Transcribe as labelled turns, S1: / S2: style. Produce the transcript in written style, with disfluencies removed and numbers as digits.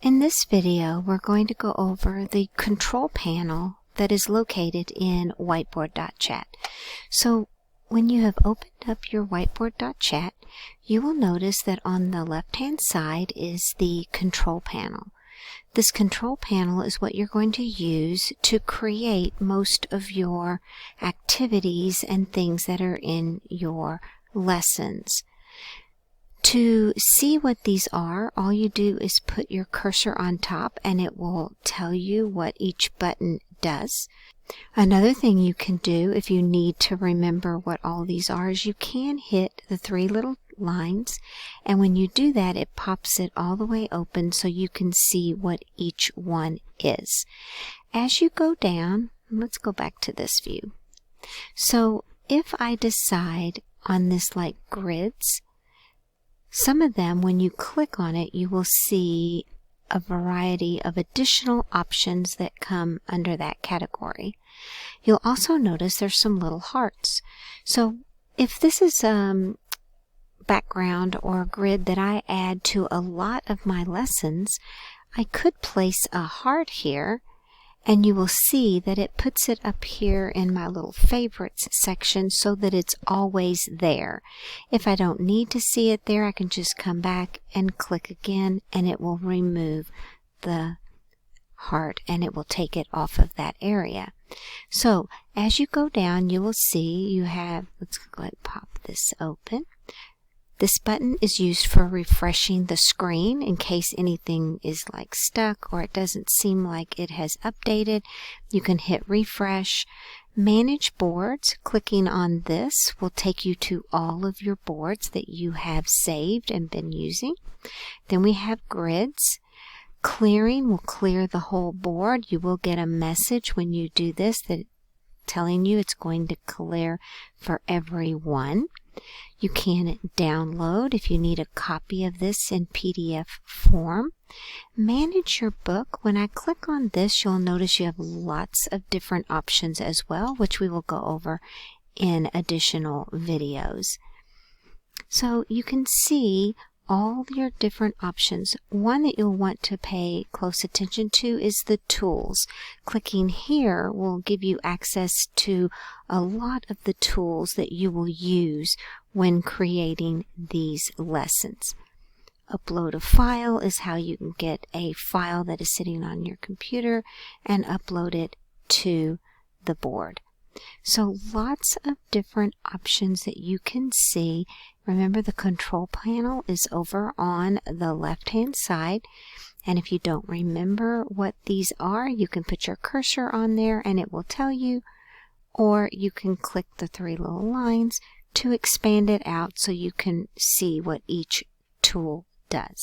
S1: In this video, we're going to go over the control panel that is located in Whiteboard.chat. So when you have opened up your Whiteboard.chat, you will notice that on the left-hand side is the control panel. This control panel is what you're going to use to create most of your activities and things that are in your lessons. To see what these are, all you do is put your cursor on top and it will tell you what each button does. Another thing you can do if you need to remember what all these are is you can hit the three little lines, and when you do that it pops it all the way open so you can see what each one is. As you go down, let's go back to this view. So if I decide on this like grids, some of them, when you click on it, you will see a variety of additional options that come under that category. You'll also notice there's some little hearts. So if this is background or a grid that I add to a lot of my lessons, I could place a heart here, and you will see that it puts it up here in my little favorites section so that it's always there. If I don't need to see it there, I can just come back and click again and it will remove the heart and it will take it off of that area. So as you go down, you will see you have, let's go ahead and pop this open. This button is used for refreshing the screen in case anything is like stuck or it doesn't seem like it has updated. You can hit refresh. Manage boards. Clicking on this will take you to all of your boards that you have saved and been using. Then we have grids. Clearing will clear the whole board. You will get a message when you do this that telling you it's going to clear for everyone. You can download if you need a copy of this in PDF form. Manage your book. When I click on this, you'll notice you have lots of different options as well, which we will go over in additional videos. So you can see all your different options. One that you'll want to pay close attention to is the tools. Clicking here will give you access to a lot of the tools that you will use when creating these lessons. Upload a file is how you can get a file that is sitting on your computer and upload it to the board. So lots of different options that you can see. Remember, the control panel is over on the left-hand side. And if you don't remember what these are, you can put your cursor on there and it will tell you. Or you can click the three little lines to expand it out so you can see what each tool does.